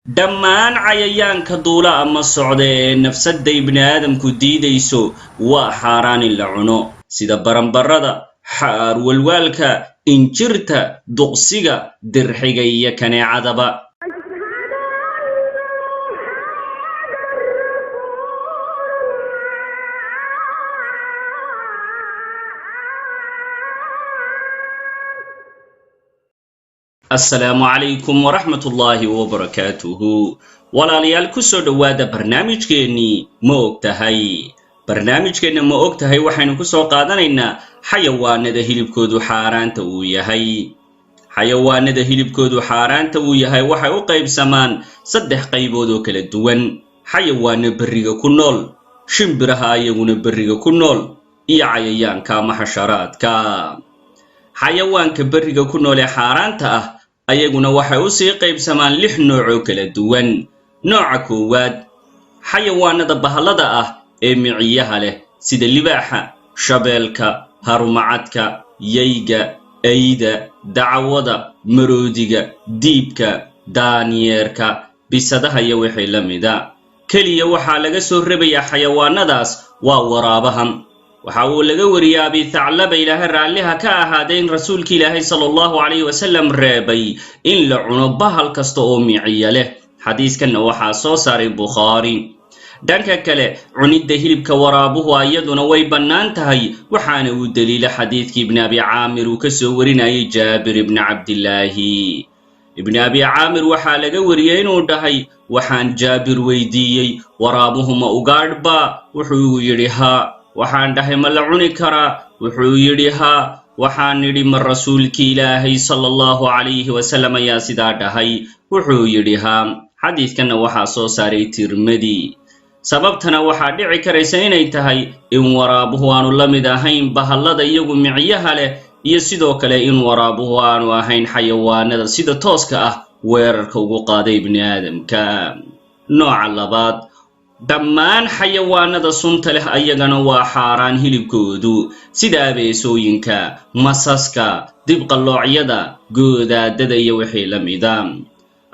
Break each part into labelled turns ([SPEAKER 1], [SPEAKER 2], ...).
[SPEAKER 1] dhammaan cayayaanka duula ama socda ee nafsadda ibni aadamku diidayso waa xaaraan in la cuno sida baranbarada xaar walwaalka injirta duqsiga dirxiga iyo kaneecadaba السلام عليكم ورحمة الله وبركاته walaalyaal ku soo dhawaada barnaamijkeeni ma ogtahay barnaamijkeena ma ogtahay waxaynu ku soo qaadanaynaa xayawaanada hilibkoodu xaaraanta uu yahay xayawaanada hilibkoodu xaaraanta uu yahay waxay u qaybsamaan saddex qaybood oo kala duwan xayawaano bariga ku nool shimbiraha ayaguna bariga ku nool iyo cayayaanka ama xasharaadka xayawaanka bariga ku nool ee xaaraanta ah ayaguna waxay u sii qaybsamaan 6 nooc oo kala duwan nooca koowaad xayawaanada bahalada ah ee miciyaha leh sida libaaxa shabeelka harumacadka yeyga ayda dacwada maroodiga diibka daanyeerka bisadaha iyo wixii la mida kaliya waxaa laga soo reebayaa xayawaanadaas waa waraabaha waxa uu laga wariyay Abi Thaclaba Ilaahay raaliha ka ahaadeen rasuulkii Ilaahay sallallahu alayhi wasallam reebay in la cuno bahal kasta oo miciya leh xadiiskan waxa soo saaray Bukhari dhanka kale cunida hilibka waraabuhu ayaduna way banaan tahay waxaana uu daliil xadiiskii ibn Abi Aamir uu ka soo warinayay Jaabir ibn Abdullah ibn Abi Aamir waxa laga wariyay inuu dhahay waxaan Jaabir weydiiyay waraabuhu ma ugaadhba wuxuu yiri ha waxaan dhahay ma la cuni karaa wuxuu yiri ha waxaan nidhi ma rasuulkii Ilaahay sallallahu alayhi wasallam ayaa sidaa dhahay wuxuu yiri ha xadiiskan waxa soo saaray Tirmidhi sababtana waxa dhici karaysa inay tahay in waraabuhu aanu la mid ahayn bahalada iyagu miciyaha leh iyo sidoo kale in waraabuhu aanu ahayn xayawaanada sida tooska ah weerarka ugu qaaday ibni aadamka nooca labaad dhammaan xayawaanada sunta leh ayagana waa xaaraan hilibkoodu sida abeesooyinka masaska dibqaloocyada goodaadada iyo wixii la mida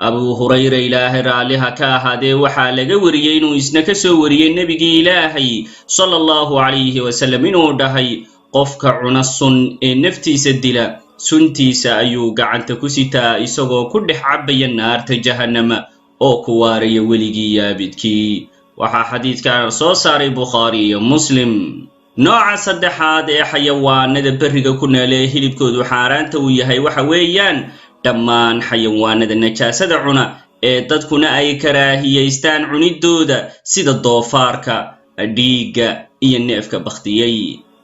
[SPEAKER 1] Abu Hurayra Ilaahay raaliha ka ahaadee waxa laga wariyay inuu isna ka soo wariyay nabigii Ilaahay sallallahu alayhi wasallam inuu dhahay qofka cuna sun ee naftiisa dila suntiisa ayuu gacanta ku sitaa isagoo ku dhex cabaya naarta jahannama oo ku waaraya weligii yaabidkii waxa xadiiskan soo saaray Bukhari iyo Muslim nooca saddexaad ee xayawaanada bariga ku nool ee hilibkoodu xaaraanta uu yahay waxa weeyaan dhammaan xayawaanada najaasada cuna ee dadkuna ay karaahiyeystaan cunidooda sida doofaarka dhiiga iyo neefka bakhtiyay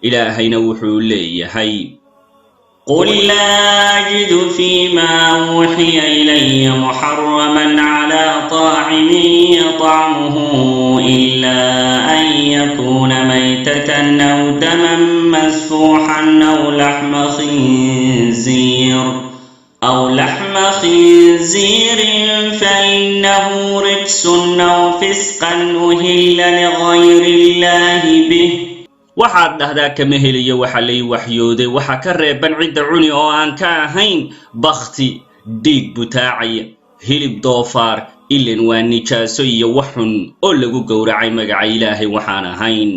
[SPEAKER 1] ilaahayna wuxuu leeyahay قل لا أجد فيما أوحي إلي محرما على طاعم يطعمه إلا أن يكون ميتة أو دما مسفوحا أو لحم خنزير فإنه رجس أو فسقا أهل لغير الله به waxaad dhahdaa kama heliyo waxa lay waxyooday waxa ka reeban cid cuni oo aan ka ahayn bakhti dhiig butaacay hilib doofaar ilan waa nijaaso iyo waxun oo lagu gowracay magaca Ilaahay waxaan ahayn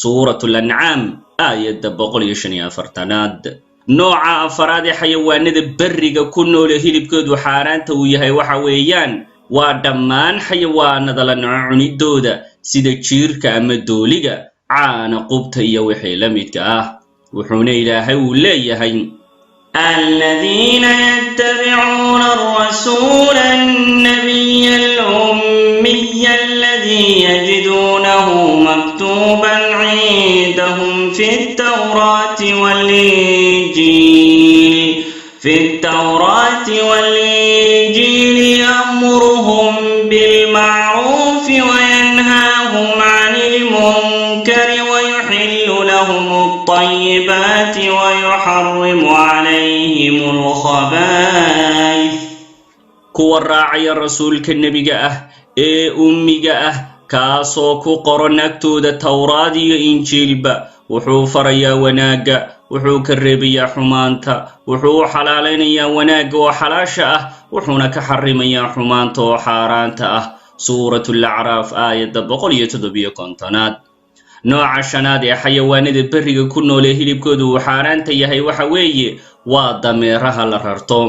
[SPEAKER 1] suuratul an'aam aayadda 145aad nooca afraad ee xayawaanada bariga ku nool ee hilibkoodu xaaraanta uu yahay waxa weeyaan waa dhammaan xayawaanada la cunidooda sida jiirka ama dooliga caana qubta iyo wixii la midka ah wuxuuna Ilaahay uu leeyahay الذين يتبعون الرسول النبي الأمي الذي يجدونه مكتوبا عندهم في التوراة والإنجيل يأمرهم بالمعروف وينهاهم عن المنكر ويحل لهم الطيبات ويحرم عليهم الخبائث kuwa raacaya rasuulka nabiga ah ee ummiga ah kaasoo ku qoran agtooda tawraad iyo injiilba wuxuu farayaa wanaaga wuxuu ka reebayaa xumaanta wuxuu u xalaalaynayaa wanaagga oo xalaasha ah wuxuuna ka xarimayaa xumaanta oo xaaraanta ah suuratul acraaf aayadda 157aad nooca shanaad ee xayawaanada beriga ku nool ee hilibkoodu uu xaaraanta yahay waxa weeye waa dameeraha la rarto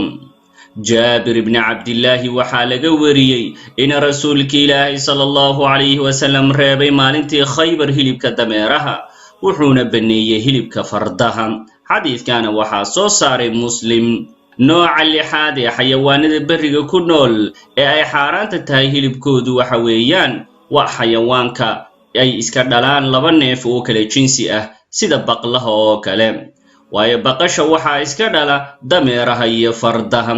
[SPEAKER 1] jaabir ibn cabdillaahi waxaa laga wariyey in rasuulkii ilaahay sallallahu calayhi wasallam reebay maalintii khaybar hilibka dameeraha wuxuuna baneeyey hilibka fardaha xadiidkana waxaa soo saaray muslim nooca lixaad ee xayawaanada beriga ku nool ee ay xaaraanta tahay hilibkoodu waxa weeyaan waa xayawaanka ay iska dhalaan laba neef oo kala jinsi ah sida baqlaha oo kale waayo baqasha waxaa iska dhala dameeraha iyo fardaha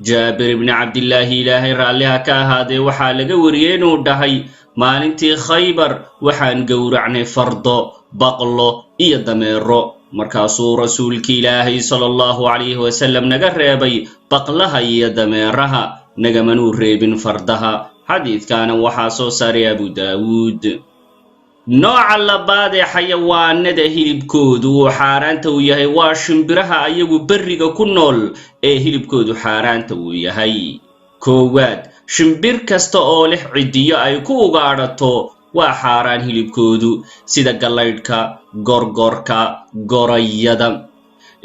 [SPEAKER 1] jaabir ibn cabdillaahi ilaahay raalliha ka ahaadee waxaa laga wariyey inuu dhahay maalintii khaybar waxaan gowracnay fardo baqlo iyo dameero markaasuu rasuulkii ilaahay sallallahu calayhi wasallam naga reebay baqlaha iyo dameeraha nagamanuu reebin fardaha xadiidkana waxaa soo saaray abu daawuud nooca labaad ee xayawaanada hilibkoodu uu xaaraanta u yahay waa shimbiraha ayagu beriga ku nool ee hilibkoodu xaaraanta uu yahay koowaad shimbir kasta oo leh cidiyo ay ku ugaadhato waa xaaraan hilibkoodu sida gallaydhka gorgorka gorayada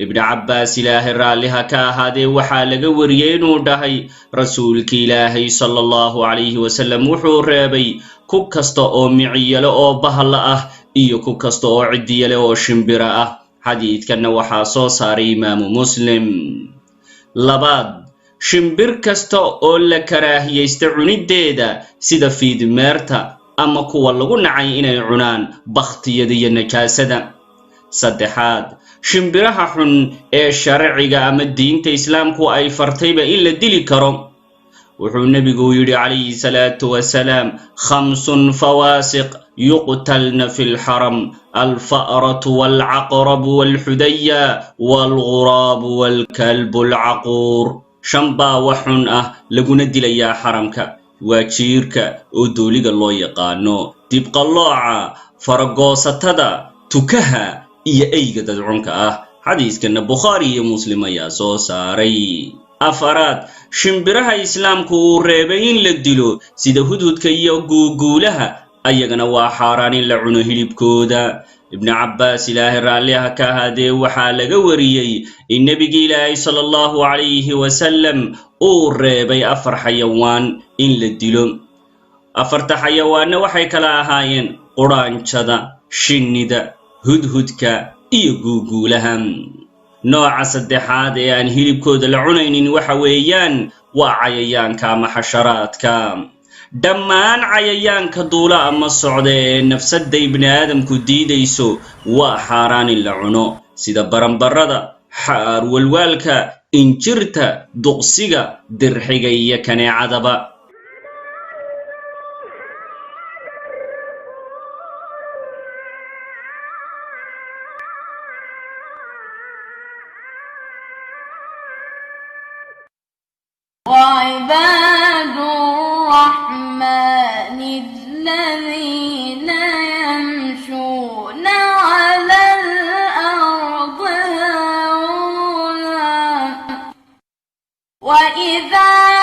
[SPEAKER 1] ibn cabbaas ilaahay raalliha ka ahaadee waxaa laga wariyey inuu dhahay rasuulkii ilaahay sallallahu calayhi wasallam wuxuu reebay ku kasta oo miciyale oo bahalla ah iyo ku kasta oo cidiyale oo shimbira ah xadiidkana waxaa soo saaray imaamu muslim labaad shimbir kasta oo la karaahiyeysta cunideeda sida fiidmeerta ama kuwa lagu nacay inay cunaan bakhtiyada iyo najaasada saddexaad shimbiraha xun ee sharciga ama diinta islaamku ay fartayba in la dili karo wuxuu nabigu yidhi calayhi salaatu wasalaam 5 fawaasiq yuqtalna fi lxaram alfa'ratu waalcaqrabu waalxudaya waalghuraabu waalkalbu alcaquur 5 baa wax xun ah laguna dilayaa xaramka waa jiirka oo dooliga loo yaqaano dibqallooca faragoosatada tukaha iyo eyga dadcunka ah xadiiskana bukhaari iyo muslim ayaa soo saaray afaraad shimbiraha islaamku uu reebay in la dilo sida hudhudka iyo guuguulaha ayagana waa xaaraan in la cuno hilibkooda ibn cabbaas ilaahay raalliha ka ahaadee waxaa laga wariyey in nebigi ilaahay sallallahu calayhi wasallam uu reebay 4 xayawaan in la dilo 4 xayawaanna waxay kala ahaayeen quraanjada shinnida hudhudka iyo guuguulaha nooca saddexaad ee aan hilibkooda la cunaynin waxa weeyaan waa cayayaanka ama xasharaadka dhammaan cayayaanka duula ama socda ee nafsadda ibni aadamku diidayso waa xaaraan in la cuno sida baranbarada xaar walwaalka injirta duqsiga dirxiga iyo kaneecadaba
[SPEAKER 2] وعباد الرحمن الذين يمشون على الأرض هونا وإذا